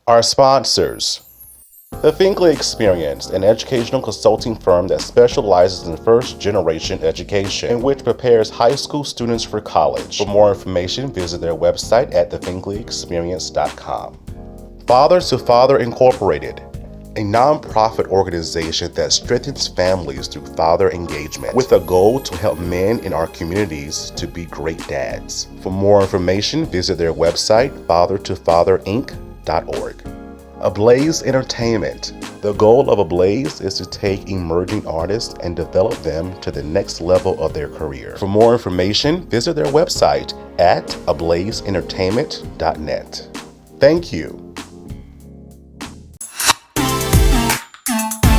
Our sponsors: The Finkley Experience, an educational consulting firm that specializes in first-generation education, in which prepares high school students for college. For more information, visit their website at thefinkleyexperience.com. Father to Father Incorporated, a nonprofit organization that strengthens families through father engagement, with a goal to help men in our communities to be great dads. For more information, visit their website, fathertofatherinc.org. ABLAZE Entertainment. The goal of ABLAZE is to take emerging artists and develop them to the next level of their career. For more information, visit their website at ablazeentertainment.net. Thank you.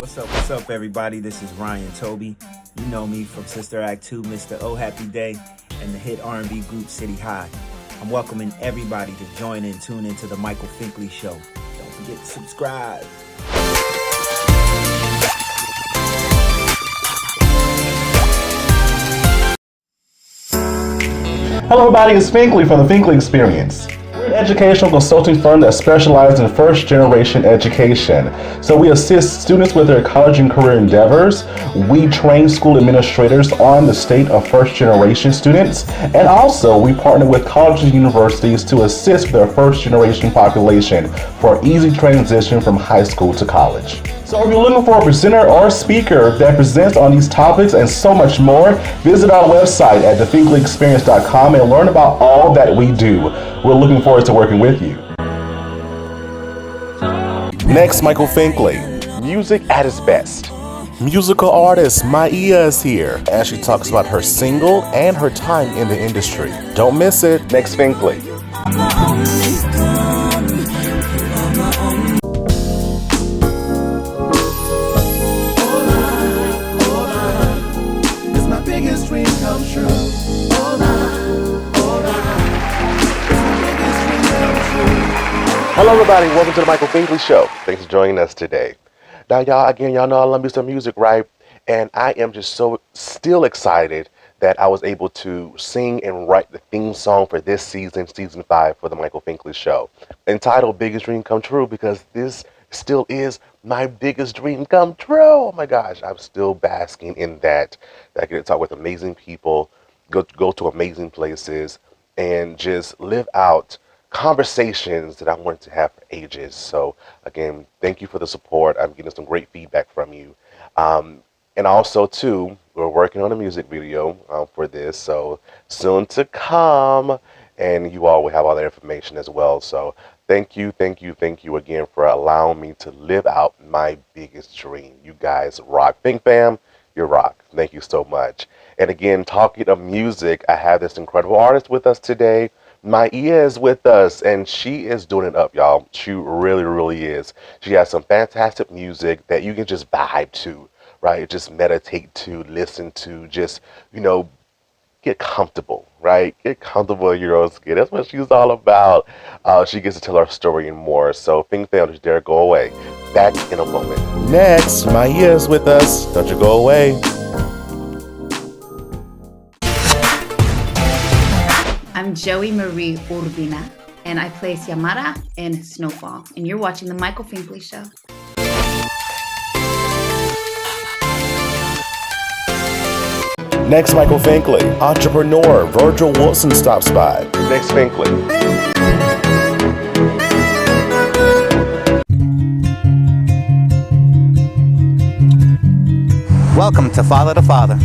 What's up, everybody? This is Ryan Toby. You know me from Sister Act 2, Mr. Oh Happy Day, and the hit R&B group City High. I'm welcoming everybody to join and tune into the Michael Finkley Show. Don't forget to subscribe. Hello everybody, it's Finkley from the Finkley Experience. We're an educational consulting firm that specializes in first-generation education. So we assist students with their college and career endeavors. We train school administrators on the state of first-generation students. And also, we partner with colleges and universities to assist their first-generation population for easy transition from high school to college. So if you're looking for a presenter or speaker that presents on these topics and so much more, visit our website at thefinkleyexperience.com and learn about all that we do. We're looking forward to working with you. Next, Michael Finkley, music at its best. Musical artist MYEA is here, and she talks about her single and her time in the industry. Don't miss it. Next, Finkley. Hello everybody, welcome to the Michael Finkley Show. Thanks for joining us today. Now y'all know I love me some music, right? And I am just so still excited that I was able to sing and write the theme song for this season, season 5 for the Michael Finkley Show, entitled Biggest Dream Come True, because this still is my biggest dream come true. Oh my gosh, I'm still basking in that. I get to talk with amazing people, go to amazing places, and just live out conversations that I wanted to have for ages. So again, thank you for the support. I'm getting some great feedback from you. And also too, we're working on a music video for this, so soon to come, and you all will have all that information as well. So thank you again for allowing me to live out my biggest dream. You guys rock. Think fam, you rock. Thank you so much. And again, talking of music, I have this incredible artist with us today. MYEA is with us, and she is doing it up, y'all. She really is. She has some fantastic music that you can just vibe to, right? Just meditate to, listen to, just, get comfortable, right? Get comfortable in your own skin. That's what she's all about. She gets to tell her story and more. So, Think Family, dare go away. Back in a moment. Next, MYEA is with us. Don't you go away. I'm Joey Marie Urbina, and I play Xiomara in Snowfall, and you're watching The Michael Finkley Show. Next, Michael Finkley, entrepreneur Virgil Wilson stops by. Next, Finkley. Welcome to Father to Father.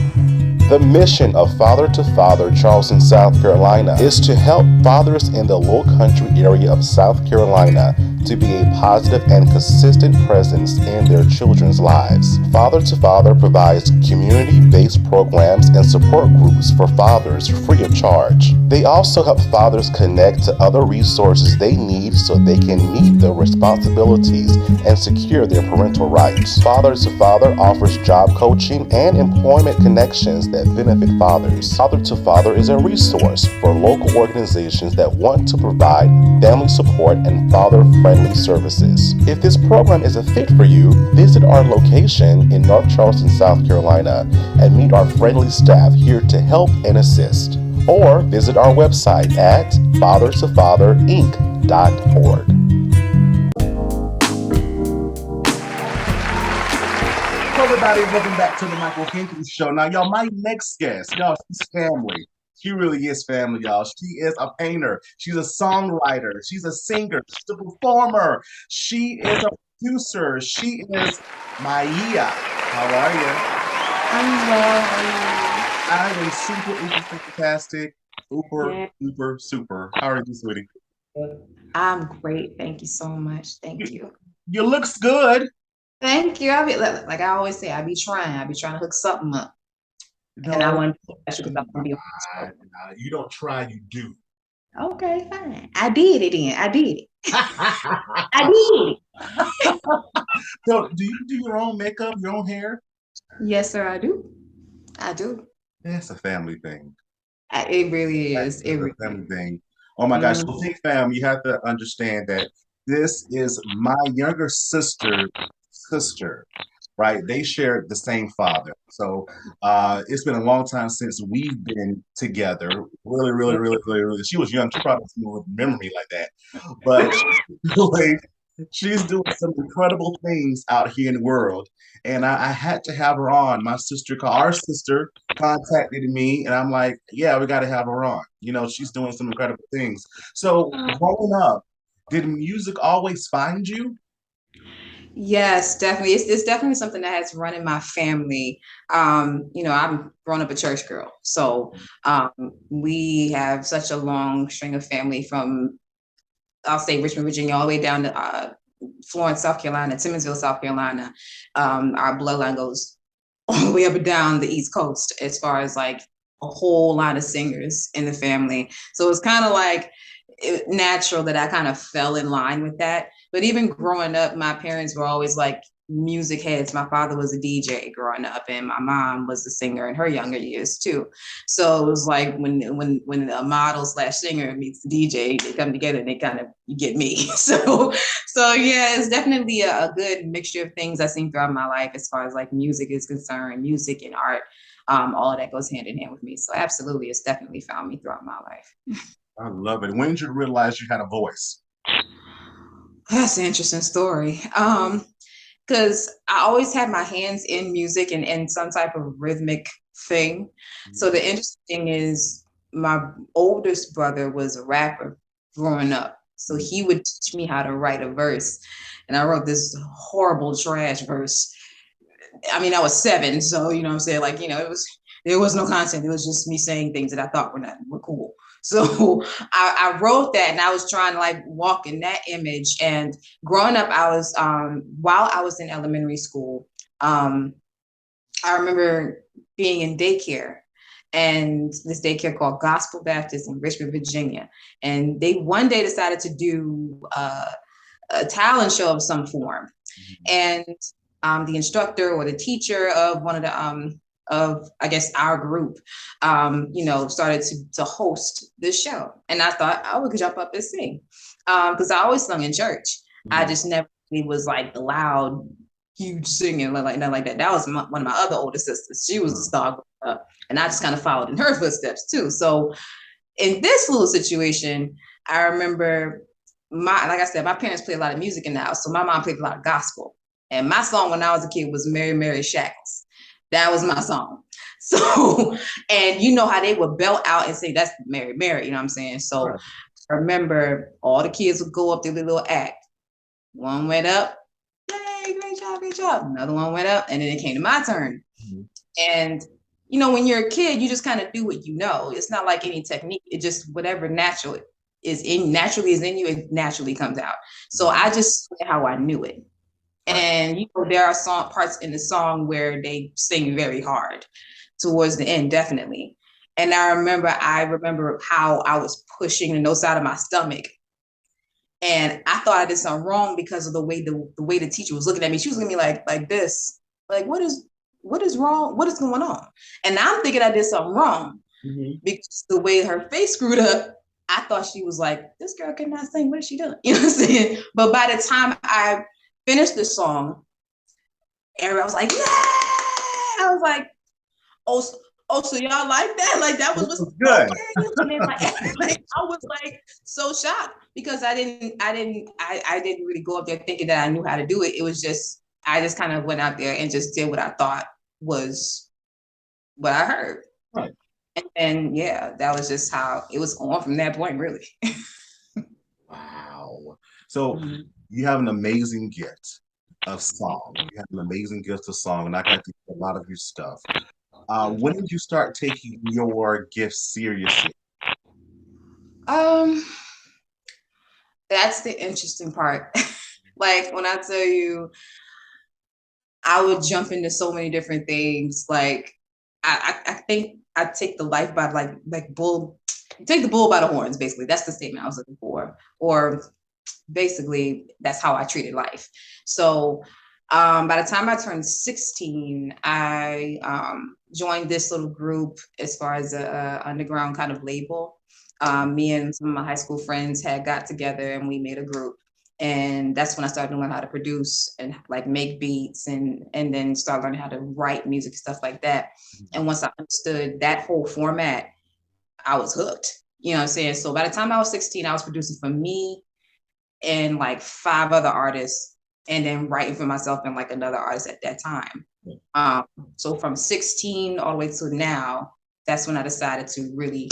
The mission of Father to Father Charleston, South Carolina is to help fathers in the Low Country area of South Carolina to be a positive and consistent presence in their children's lives. Father to Father provides community-based programs and support groups for fathers free of charge. They also help fathers connect to other resources they need so they can meet their responsibilities and secure their parental rights. Father to Father offers job coaching and employment connections that benefit fathers. Father to Father is a resource for local organizations that want to provide family support and father-friendly services. If this program is a fit for you, visit our location in North Charleston, South Carolina, and meet our friendly staff here to help and assist. Or visit our website at fathertofatherinc.org. everybody, welcome back to the Michael Finkley Show. Now, y'all, my next guest, y'all, she's family. She really is family, y'all. She is a painter. She's a songwriter. She's a singer. She's a performer. She is a producer. She is MYEA. How are you? I'm well. How are I am super, uber, fantastic. Uber, super. How are you, sweetie? you? I'm great. Thank you so much. Thank you. You looks good. Thank you. Like I always say, I be trying to hook something up. No, And I want to because I want to be on this show. you don't try, you do. Okay, fine. I did it then. I did it. I did it. So, do you do your own makeup, your own hair? Yes, sir, I do. I do. That's a family thing. It really is. It That's really a family thing. Oh my gosh. So, think fam, you have to understand that this is my younger sister, right? They shared the same father. So it's been a long time since we've been together. Really. She was young. She probably doesn't remember me like that. But she's doing some incredible things out here in the world. And I had to have her on. Our sister contacted me, and I'm like, yeah, we got to have her on. You know, she's doing some incredible things. So growing up, did music always find you? Yes, definitely. It's definitely something that has run in my family. I'm grown up a church girl. So we have such a long string of family from, I'll say, Richmond, Virginia, all the way down to Florence, South Carolina, Timminsville, South Carolina. Our bloodline goes all the way up and down the East Coast as far as like a whole lot of singers in the family. So it's kind of like natural that I kind of fell in line with that. But even growing up, my parents were always like music heads. My father was a DJ growing up, and my mom was a singer in her younger years too. So it was like when a model / singer meets the DJ, they come together and they kind of, you get me. So yeah, it's definitely a good mixture of things I've seen throughout my life as far as like music is concerned, music and art. All of that goes hand in hand with me. So absolutely, it's definitely found me throughout my life. I love it. When did you realize you had a voice? That's an interesting story. Because I always had my hands in music and some type of rhythmic thing. So the interesting thing is my oldest brother was a rapper growing up. So he would teach me how to write a verse. And I wrote this horrible trash verse. I mean, I was 7, so, you know what I'm saying? Like, there was no content. It was just me saying things that I thought were cool. So I wrote that, and I was trying to like walk in that image. And growing up, I was while I was in elementary school, I remember being in daycare, and this daycare called Gospel Baptist in Richmond, Virginia. And they one day decided to do a talent show of some form. And the instructor or the teacher of one of the I guess our group, started to host this show. And I thought I would jump up and sing because I always sung in church. I just never really was like the loud, huge singing like that. That was one of my other older sisters. She was a star growing up, and I just kind of followed in her footsteps too. So in this little situation, I remember like I said, my parents played a lot of music in the house. So my mom played a lot of gospel. And my song when I was a kid was Mary, Mary Shackles. That was my song. So, and you know how they would belt out and say, that's Mary, Mary, you know what I'm saying? So right. I remember all the kids would go up to the little act. One went up, yay, great job. Another one went up, and then it came to my turn. Mm-hmm. And, when you're a kid, you just kind of do what you know. It's not like any technique. It just, whatever naturally is in you, it naturally comes out. So I just how I knew it. And there are parts in the song where they sing very hard towards the end, definitely. And I remember how I was pushing the notes out of my stomach. And I thought I did something wrong because of the way the teacher was looking at me. She was looking at me like this, like, what is wrong? What is going on? And I'm thinking I did something wrong because the way her face screwed up, I thought she was like, this girl cannot sing. What is she doing? You know what I'm saying? But by the time I finished the song, everybody was like, yeah! I was like, oh, so y'all like that? Like that was good. And then, like, I was like so shocked because I didn't really go up there thinking that I knew how to do it. It was just I just kind of went out there and just did what I thought was what I heard. Right. And yeah, that was just how it was on from that point, really. Wow. So you have an amazing gift of song. You have an amazing gift of song, and I got to hear a lot of your stuff. When did you start taking your gift seriously? That's the interesting part. Like when I tell you, I would jump into so many different things. Like I think I take the life by like bull, take the bull by the horns. Basically, that's the statement I was looking for. Or basically, that's how I treated life. So by the time I turned 16, I joined this little group as far as a underground kind of label. Me and some of my high school friends had got together and we made a group. And that's when I started learning how to produce and like make beats and then start learning how to write music, stuff like that. And once I understood that whole format, I was hooked. You know what I'm saying? So by the time I was 16, I was producing for me and like 5 other artists, and then writing for myself and like another artist at that time. So from 16 all the way to now, that's when I decided to really,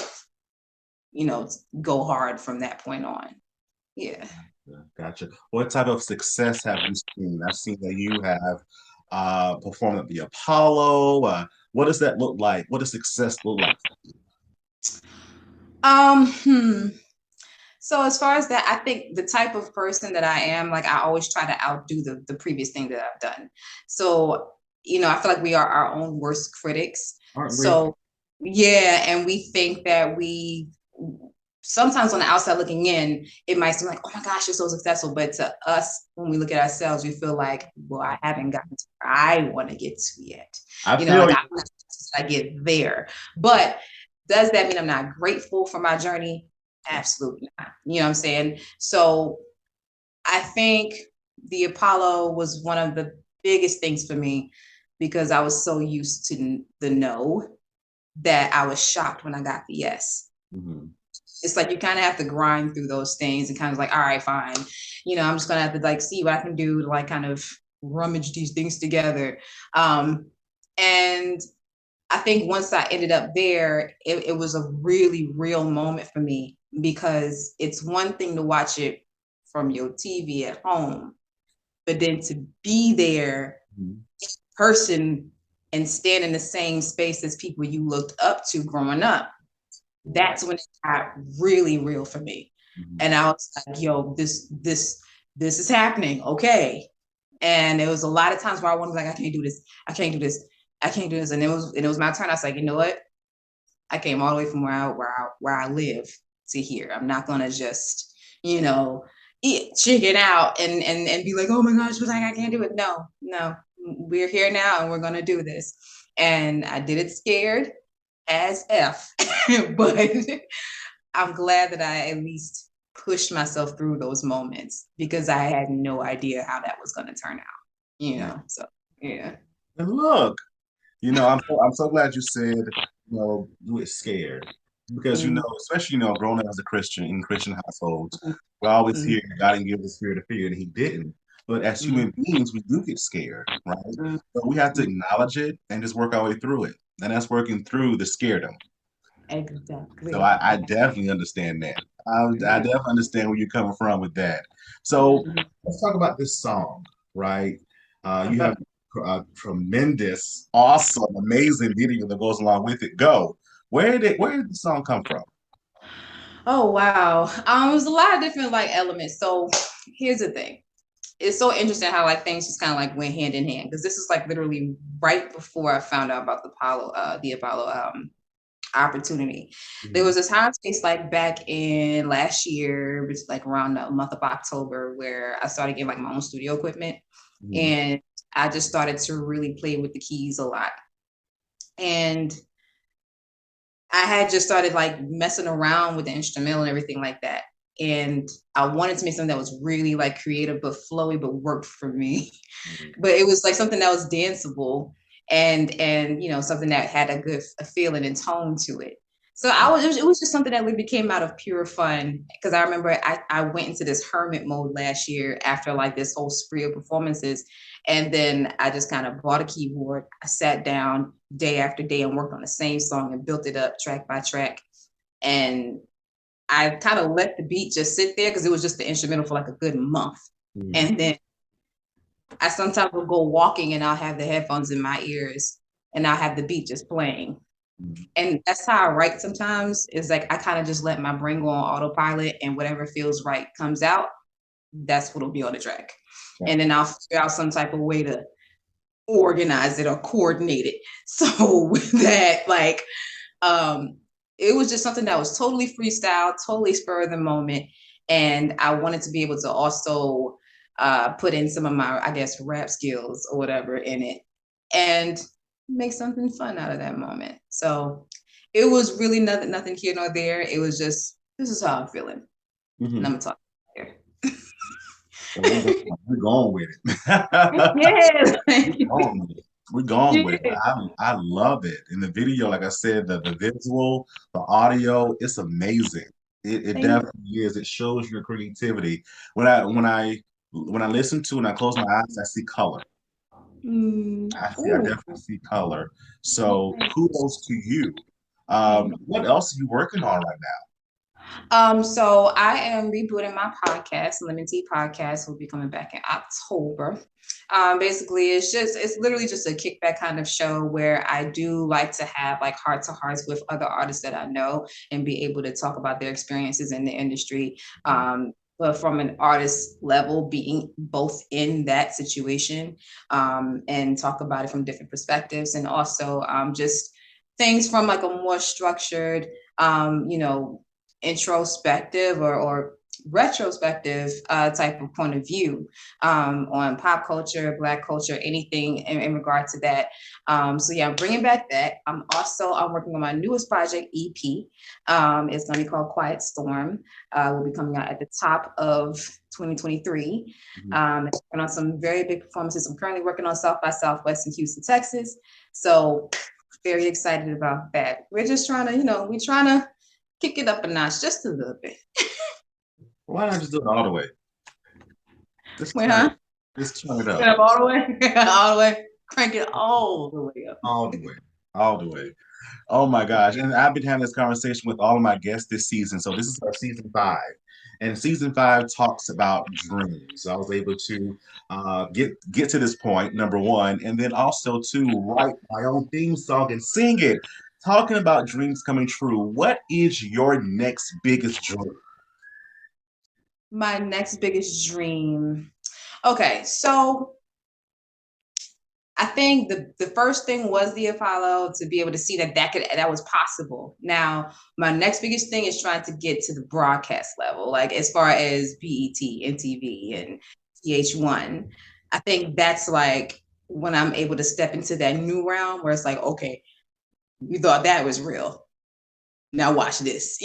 go hard from that point on. Yeah. Gotcha. What type of success have you seen? I've seen that you have performed at the Apollo. What does that look like? What does success look like? So as far as that, I think the type of person that I am, like I always try to outdo the previous thing that I've done. So, I feel like we are our own worst critics. Aren't we? So yeah, and we think that sometimes on the outside looking in, it might seem like, oh my gosh, you're so successful. But to us, when we look at ourselves, we feel like, well, I haven't gotten to where I want to get to yet. I get there. But does that mean I'm not grateful for my journey? Absolutely not. You know what I'm saying? So I think the Apollo was one of the biggest things for me because I was so used to the no that I was shocked when I got the yes. Mm-hmm. It's like you kind of have to grind through those things and kind of like, all right, fine. I'm just going to have to like see what I can do to like kind of rummage these things together. And I think once I ended up there, it was a really real moment for me because it's one thing to watch it from your TV at home, but then to be there in person and stand in the same space as people you looked up to growing up. That's when it got really real for me. And I was like, yo, this is happening. Okay. And there was a lot of times where I was like, I can't do this. I can't do this. I can't do this. And it was my turn. I was like, you know what? I came all the way from where I live to here. I'm not gonna just, eat chicken out and be like, oh my gosh, I can't do it. No, we're here now and we're gonna do this. And I did it scared as F, but I'm glad that I at least pushed myself through those moments because I had no idea how that was gonna turn out. So yeah. And look, I'm so glad you said, you were scared because, especially, growing up as a Christian in Christian households, we always hear God didn't give the spirit of fear, and he didn't. But as human beings, we do get scared, right? But we have to acknowledge it and just work our way through it. And that's working through the scaredom. Exactly. So I definitely understand that. I definitely understand where you're coming from with that. So let's talk about this song, right? You have a tremendous, awesome, amazing video that goes along with it. Go. Where did the song come from? Oh wow. It was a lot of different like elements. So here's the thing. It's so interesting how like things just kind of like went hand in hand because this is like literally right before I found out about the Apollo opportunity. There was a time space like back in last year, which like around the month of October, where I started getting like my own studio equipment. And I just started to really play with the keys a lot. And I had just started like messing around with the instrumental and everything like that. And I wanted to make something that was really like creative, but flowy, but worked for me. But it was like something that was danceable and something that had a good feeling and tone to it. So it was just something that really came out of pure fun. Because I remember I went into this hermit mode last year after like this whole spree of performances. And then I just kind of bought a keyboard. I sat down day after day and worked on the same song and built it up track by track. And I kind of let the beat just sit there because it was just the instrumental for like a good month. Mm. And then I sometimes will go walking and I'll have the headphones in my ears and I'll have the beat just playing. And that's how I write sometimes. Is like I kind of just let my brain go on autopilot and whatever feels right comes out. That's what'll be on the track. Yeah. And then I'll figure out some type of way to organize it or coordinate it. So with that, like, it was just something that was totally freestyle, totally spur of the moment. And I wanted to be able to also put in some of my, I guess, rap skills or whatever in it. And make something fun out of that moment. So it was really nothing here nor there. It was just, this is how I'm feeling. Mm-hmm. And I'm gonna talk here. We're going with it. We're going with it. I love it. In the video, like I said, the visual, the audio, it's amazing. It definitely is. It shows your creativity. When I listen to and I close my eyes, I see color. I definitely see color. So kudos to you. What else are you working on right now? So I am rebooting my podcast. Lemon Tea Podcast will be coming back in October. Basically, it's literally just a kickback kind of show where I do like to have like heart to hearts with other artists that I know and be able to talk about their experiences in the industry. But from an artist level, being both in that situation and talk about it from different perspectives, and also just things from like a more structured, introspective or retrospective type of point of view on pop culture, Black culture, anything in regard to that. So yeah, I'm bringing back that. I'm working on my newest project, EP. It's going to be called Quiet Storm. Will be coming out at the top of 2023. Working on some very big performances. I'm currently working on South by Southwest in Houston, Texas. So very excited about that. We're just trying to, kick it up a notch just a little bit. Why not just do it all the way? Just turn it up. All the way? All the way. Crank it all the way up. All the way. Oh my gosh. And I've been having this conversation with all of my guests this season. So this is our season 5. And season 5 talks about dreams. So I was able to get to this point, number one, and then also to write my own theme song and sing it. Talking about dreams coming true, what is your next biggest dream? My next biggest dream. Okay, so I think the first thing was the Apollo, to be able to see that was possible. Now, my next biggest thing is trying to get to the broadcast level, like as far as BET, MTV, and VH1. I think that's like when I'm able to step into that new realm where it's like, okay, you thought that was real. Now watch this,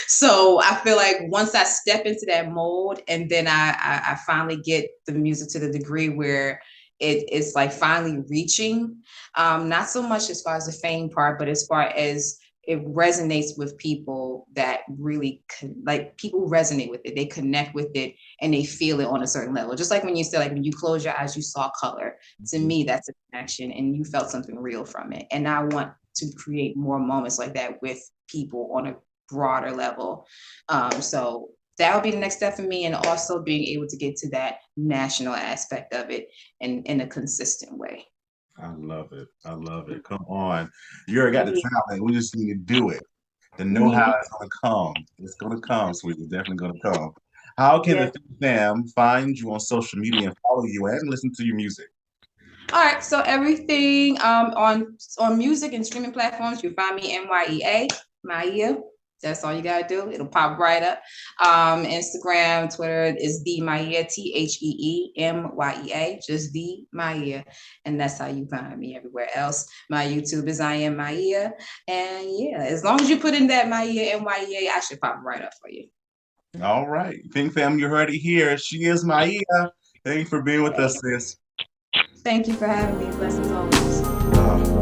So I feel like once I step into that mold and then I finally get the music to the degree where it's like finally reaching, not so much as far as the fame part, but as far as it resonates with people that really people resonate with it. They connect with it and they feel it on a certain level. Just like when you said, like when you close your eyes, you saw color. To me, that's a connection and you felt something real from it. And I want to create more moments like that with people on a broader level. So that would be the next step for me, and also being able to get to that national aspect of it in a consistent way. I love it. Come on. You already got the talent. We just need to do it. The know-how is going to come. It's going to come, sweetie. It's definitely going to come. How can the fam find you on social media and follow you and listen to your music? All right, so everything on music and streaming platforms, you find me MYEA. That's all you gotta do. It'll pop right up. Instagram, Twitter is the MYEA, TheeMYEA, just the MYEA, and that's how you find me everywhere else. My YouTube is I Am MYEA, and yeah, as long as you put in that MYEA, MYEA, I should pop right up for you. All right, Pink Fam, you heard it here. She is MYEA. Thank you for being with us, sis. Thank you for having me. Blessings always.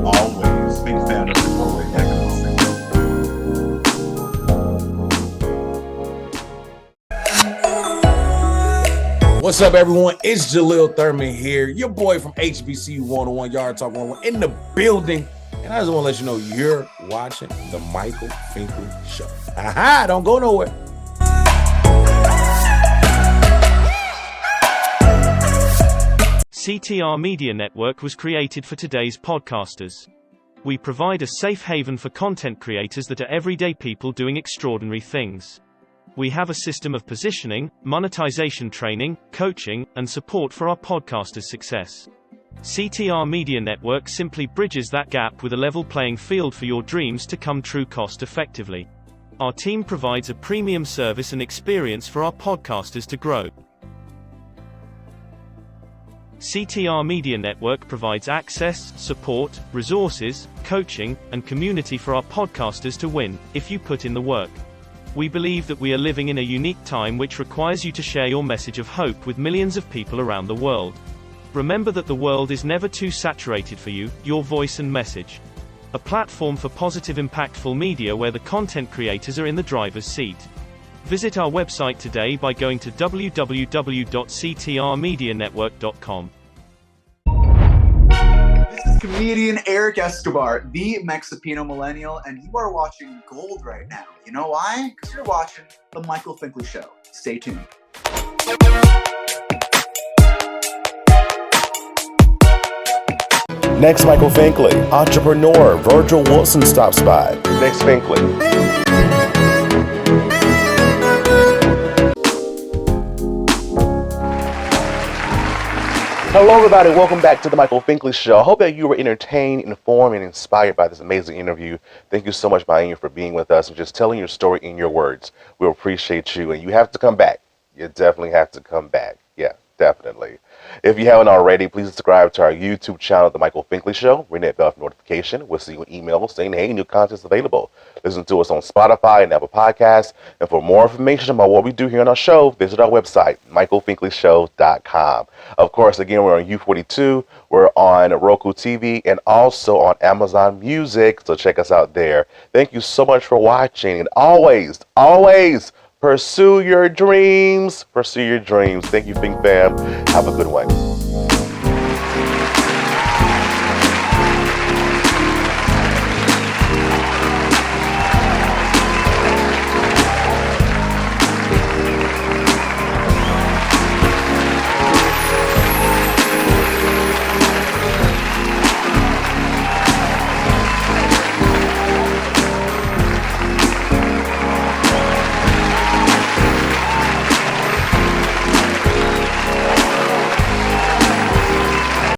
Always. Pink Fam, always. What's up, everyone? It's Jaleel Thurman here, your boy from HBCU 101 Yard Talk 101 in the building. And I just want to let you know you're watching the Michael Finkley Show. Aha, don't go nowhere. CTR Media Network was created for today's podcasters. We provide a safe haven for content creators that are everyday people doing extraordinary things. We have a system of positioning, monetization training, coaching, and support for our podcasters' success. CTR Media Network simply bridges that gap with a level playing field for your dreams to come true cost effectively. Our team provides a premium service and experience for our podcasters to grow. CTR Media Network provides access, support, resources, coaching, and community for our podcasters to win, if you put in the work. We believe that we are living in a unique time which requires you to share your message of hope with millions of people around the world. Remember that the world is never too saturated for you, your voice and message. A platform for positive, impactful media where the content creators are in the driver's seat. Visit our website today by going to www.ctrmedianetwork.com. This is comedian Eric Escobar, the Mexipino millennial, and you are watching Gold right now. You know why? Because you're watching The Michael Finkley Show. Stay tuned. Next, Michael Finkley, entrepreneur Virgil Wilson stops by. Next, Finkley. Hello, everybody. Welcome back to the Michael Finkley Show. I hope that you were entertained, informed, and inspired by this amazing interview. Thank you so much, Miami, for being with us and just telling your story in your words. We appreciate you, and you have to come back. You definitely have to come back. Yeah, definitely. If you haven't already, please subscribe to our YouTube channel, The Michael Finkley Show. Ring that bell for notification. We'll see you an email saying, hey, new content's available. Listen to us on Spotify and Apple Podcasts. And for more information about what we do here on our show, visit our website, michaelfinkleyshow.com. Of course, again, we're on U42. We're on RokuTV and also on Amazon Music. So check us out there. Thank you so much for watching. And always, pursue your dreams. Pursue your dreams. Thank you, Fink Fam. Have a good one.